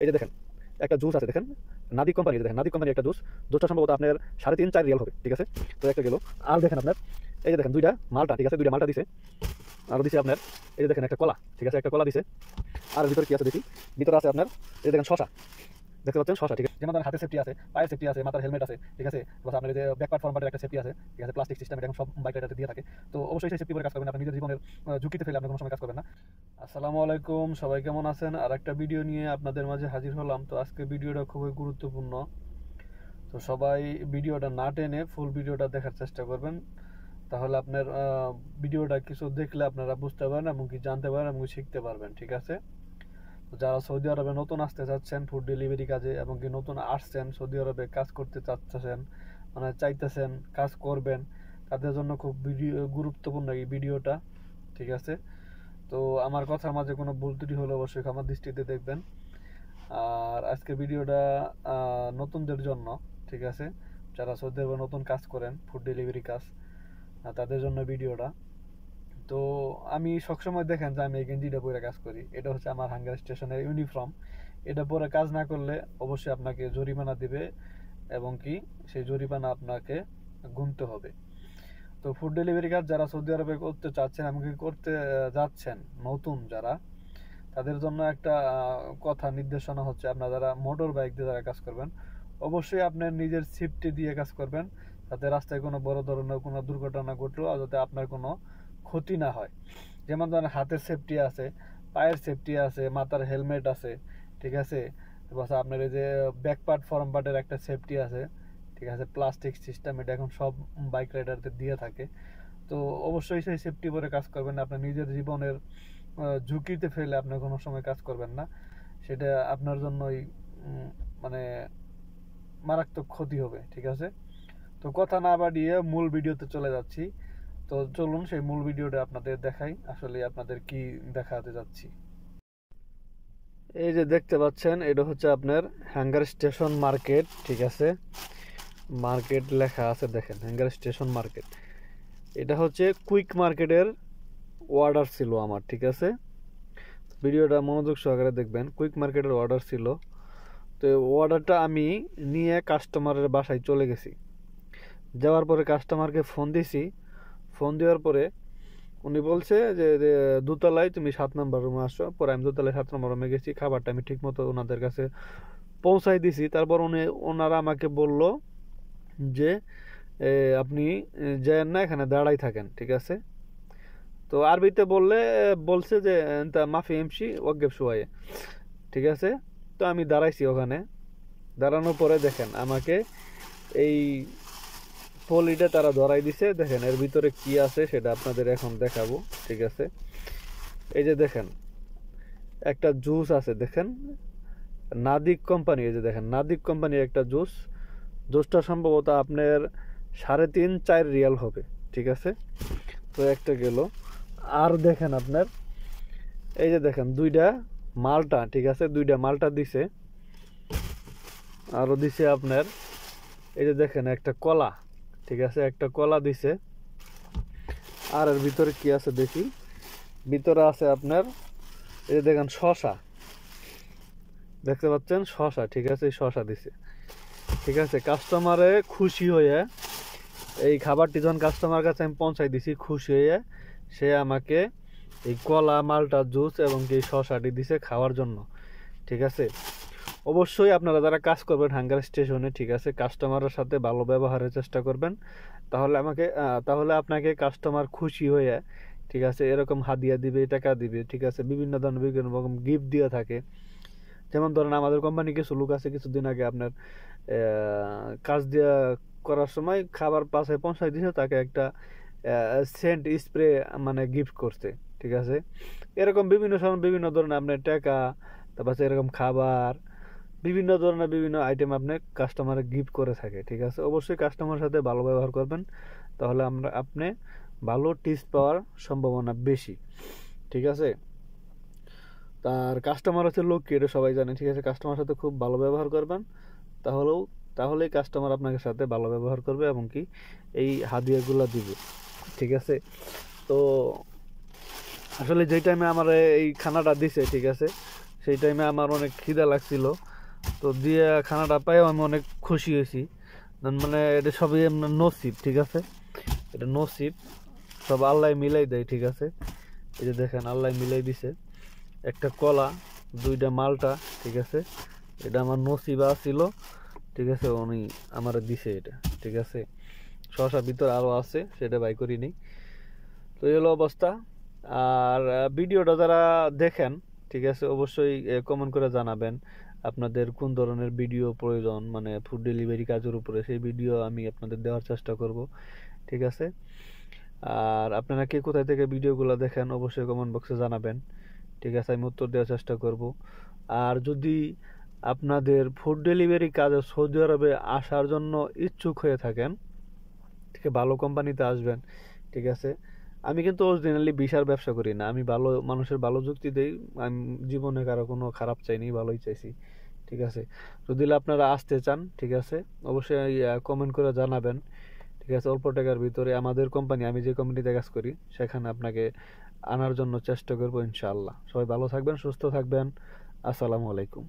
যে দেখেন একটা জুস আছে, দেখেন নাদিক কোম্পানি, দেখেন নাদিক কোম্পানি একটা জুসটা সম্ভবত আপনার 3.5-4 রিয়াল হবে, ঠিক আছে। তো একটা গেল। আর দেখেন আপনার এই যে দেখেন দুইটা মালটা, ঠিক আছে, দুইটা মালটা দিছে। আর দিছে আপনার এই যে দেখেন একটা কলা, ঠিক আছে, একটা কলা দিছে। আর ভিতরে কি আছে দেখি, ভিতরে আছে আপনার এই দেখেন শশা, দেখতে পাচ্ছেন শশা, ঠিক আছে। যেমন হাতের সেফটি আছে, পায়ের সেফটি আছে, মাথার হেলমেট আছে, ঠিক আছে। প্লাস আপনার যে ব্যাকপার্ট ফরম্যাটের একটা সেফটি আছে, ঠিক আছে, প্লাস্টিক সিস্টেম, এটা সব বাইক রাইডারদের দিয়ে থাকে। তো অবশ্যই সেই সেফটি করে কাজ করবেন, আপনি নিজের জীবনের ঝুঁকিতে ফেলে আপনি কোনো সময় কাজ করবেন না। আসসালামু আলাইকুম, সবাই কেমন আছেন? আর একটা ভিডিও নিয়ে আপনাদের মাঝে হাজির হলাম। তো আজকে ভিডিওটা খুবই গুরুত্বপূর্ণ, তো সবাই ভিডিওটা না টেনে ফুল ভিডিওটা দেখার চেষ্টা করবেন। তাহলে আপনার ভিডিওটা কিছু দেখলে আপনারা বুঝতে পারবেন এবং কি জানতে পারবেন এবং শিখতে পারবেন, ঠিক আছে। যারা সৌদি আরবে নতুন আসতে চাচ্ছেন ফুড ডেলিভারি কাজে এবং কি নতুন আসছেন সৌদি আরবে কাজ করতে চাচ্ছেন, মানে চাইতেছেন কাজ করবেন, তাদের জন্য খুব গুরুত্বপূর্ণ এই ভিডিওটা, ঠিক আছে। তো আমার কথার মাঝে কোনো ভুল ত্রুটি হলে অবশ্যই আমার দৃষ্টিতে দেখবেন। আর আজকে ভিডিওটা নতুনদের জন্য, ঠিক আছে, যারা সৌদি আরবে নতুন কাজ করেন ফুড ডেলিভারি কাজ, তাদের জন্য ভিডিওটা। তো আমি সবসময় দেখেন যে আমি এই গেঞ্জিটা পরে কাজ করি, এটা হচ্ছে আমার হাঙ্গার স্টেশনের ইউনিফর্ম। এটা পরে কাজ না করলে অবশ্যই আপনাকে জরিমানা দিবে এবং কি সেই জরিমানা আপনাকে গুনতে হবে। তো ফুড ডেলিভারি কাজ যারা সৌদি আরবে করতে চাচ্ছেন এমনকি করতে যাচ্ছেন নতুন যারা, তাদের জন্য একটা কথা নির্দেশনা হচ্ছে, আপনারা যারা মোটর বাইক দিয়ে যারা কাজ করবেন অবশ্যই আপনার নিজের সেফটি দিয়ে কাজ করবেন, যাতে রাস্তায় কোনো বড় ধরনের কোনো দুর্ঘটনা ঘটলেও যাতে আপনার কোনো ক্ষতি না হয়। যেমন ধরেন হাতের সেফটি আছে, পায়ের সেফটি আছে, মাথার হেলমেট আছে, ঠিক আছে। তারপর আপনার এই যে ব্যাক পার্ট ফরম পার্টের একটা সেফটি আছে, ঠিক আছে, প্লাস্টিক সিস্টেম, এটা এখন সব বাইক রাইডারদের দিয়ে থাকে। তো অবশ্যই সেই সেফটি পরে কাজ করবেন, আপনার নিজের জীবনের ঝুঁকিতে ফেলে আপনার কোনো সময় কাজ করবেন না, সেটা আপনার জন্যই মানে মারাত্মক ক্ষতি হবে, ঠিক আছে। তো কথা না বাড়িয়ে মূল ভিডিওতে চলে যাচ্ছি। তো চলুন সেই মূল ভিডিওটা আপনাদের দেখাই, আসলে আপনাদের কি দেখাতে যাচ্ছি। এই যে দেখতে পাচ্ছেন এটা হচ্ছে আপনার হ্যাঙ্গার স্টেশন মার্কেট, ঠিক আছে, মার্কেট লেখা আছে, দেখেন হ্যাঙ্গার স্টেশন মার্কেট। এটা হচ্ছে কুইক মার্কেটের অর্ডার ছিল আমার, ঠিক আছে। ভিডিওটা মনোযোগ সহকারে দেখবেন। কুইক মার্কেটের অর্ডার ছিল, তো অর্ডারটা আমি নিয়ে কাস্টমারের বাসায় চলে গেছি। যাওয়ার পরে কাস্টমারকে ফোন দিছি, ফোন দেওয়ার পরে উনি বলছে যে দোতলায় তুমি 7 নম্বর রুমে আসো। পরে আমি দোতলায় 7 নম্বর রুমে গেছি, খাবারটা আমি ঠিক মতো ওনাদের কাছে পৌঁছাই দিছি। তারপর ওনারা আমাকে বলল যে আপনি যায়েন না, এখানে দাঁড়াই থাকেন, ঠিক আছে। তো আরবিতে বলছে যে তা মাফি এমসি ওয়াকগেব শুয়ায়ে, ঠিক আছে। তো আমি দাঁড়াইছি ওখানে, দাঁড়ানোর পরে দেখেন আমাকে এই পলিটা তারা ধরাই দিছে। দেখেন এর ভিতরে কি আছে সেটা আপনাদের এখন দেখাবো, ঠিক আছে। এই যে দেখেন একটা জুস আছে, দেখেন নাদিক কোম্পানি, এই যে দেখেন নাদিক কোম্পানির একটা জুসটা সম্ভবত আপনার 3.5-4 রিয়াল হবে, ঠিক আছে। তো একটা গেল। আর দেখেন আপনার এই যে দেখেন দুইটা মালটা, ঠিক আছে, দুইটা মালটা দিছে। আরো দিছে আপনার এই যে দেখেন একটা কলা, ঠিক আছে, একটা কলা দিছে। আর এর ভিতরে কি আছে দেখি, ভিতরে আছে আপনার এই যে দেখেন শশা, দেখতে পাচ্ছেন শশা, ঠিক আছে, শশা দিছে, ঠিক আছে। কাস্টমারে খুশি হয়ে এই খাবারটি যখন কাস্টমার কাছে আমি পৌঁছাই দিছি, খুশি হয়ে সে আমাকে এই কলা, মালটা, জুস এবং এই শশাটি দিছে খাওয়ার জন্য, ঠিক আছে। অবশ্যই আপনারা যারা কাজ করবেন হাঙ্গার স্টেশনে, ঠিক আছে, কাস্টমারের সাথে ভালো ব্যবহারের চেষ্টা করবেন, তাহলে আপনাকে কাস্টমার খুশি হয়ে, ঠিক আছে, এরকম হাদিয়া দিবে, টাকা দিবে, ঠিক আছে, বিভিন্ন ধরনের বিভিন্ন রকম গিফট দিয়ে থাকে। যেমন ধরেন আমাদের কোম্পানি কিছু লোক আছে কিছুদিন আগে আপনার কাজ দিয়া করার সময় খাবার পাশে পৌঁছাই দিয়েছে, তাকে একটা সেন্ট স্প্রে মানে গিফট করছে, ঠিক আছে। এরকম বিভিন্ন সময় বিভিন্ন ধরনের আপনার টাকা, তারপর এরকম খাবার, বিভিন্ন ধরনের বিভিন্ন আইটেম আপনি কাস্টমারে গিফট করে থাকে, ঠিক আছে। অবশ্যই কাস্টমারের সাথে ভালো ব্যবহার করবেন, তাহলে আপনি ভালো টিপস পাওয়ার সম্ভাবনা বেশি, ঠিক আছে। তার কাস্টমার হচ্ছে লক্ষ্মী, এটা সবাই জানে, ঠিক আছে। কাস্টমারের সাথে খুব ভালো ব্যবহার করবেন, তাহলেই কাস্টমার আপনার সাথে ভালো ব্যবহার করবে এবং কি এই হাদিয়াগুলো দিবে, ঠিক আছে। তো আসলে যে টাইমে আমার এই খানাটা দিছে, ঠিক আছে, সেই টাইমে আমার অনেক খিদা লাগছিল, তো দিয়ে খানাটা পাইও আমি অনেক খুশি হয়েছি। মানে এটা সবই আপনার নসিব, ঠিক আছে, এটা নসিব, সব আল্লাহ মিলাই দেয়, ঠিক আছে। এই যে দেখেন আল্লাহ মিলাই দিছে, একটা কলা, দুইটা মালটা, ঠিক আছে, এটা আমার নসিবা ছিল, ঠিক আছে, উনি আমার দিছে এটা, ঠিক আছে। শশা ভিতর আরও আছে, সেটা বাই করিনি। তো এই হলো অবস্থা। আর ভিডিওটা যারা দেখেন, ঠিক আছে, অবশ্যই কমেন্ট করে জানাবেন আপনাদের কোন ধরনের ভিডিও প্রয়োজন, মানে ফুড ডেলিভারি কাজের উপরে, সেই ভিডিও আমি আপনাদের দেওয়ার চেষ্টা করব, ঠিক আছে। আর আপনারা কে কোথায় থেকে ভিডিওগুলো দেখেন অবশ্যই কমেন্ট বক্সে জানাবেন, ঠিক আছে, আমি উত্তর দেওয়ার চেষ্টা করব। আর যদি আপনাদের ফুড ডেলিভারি কাজে সৌদি আরবে আসার জন্য ইচ্ছুক হয়ে থাকেন, ঠিক আছে, ভালো কোম্পানিতে আসবেন, ঠিক আছে। আমি কিন্তু অরিজিনালি ভিসার ব্যবসা করি না, আমি ভালো মানুষের ভালো যুক্তি দেই, আমি জীবনে কারো কোনো খারাপ চাইনি, ভালোই চাইছি, ঠিক আছে। যদি আপনারা আসতে চান, ঠিক আছে, অবশ্যই কমেন্ট করে জানাবেন, ঠিক আছে। অল্প টাকার ভিতরে আমাদের কোম্পানি, আমি যে কোম্পানিতে কাজ করি, সেখানে আপনাকে আনার জন্য চেষ্টা করবো ইনশাআল্লাহ। সবাই ভালো থাকবেন, সুস্থ থাকবেন। আসসালামু আলাইকুম।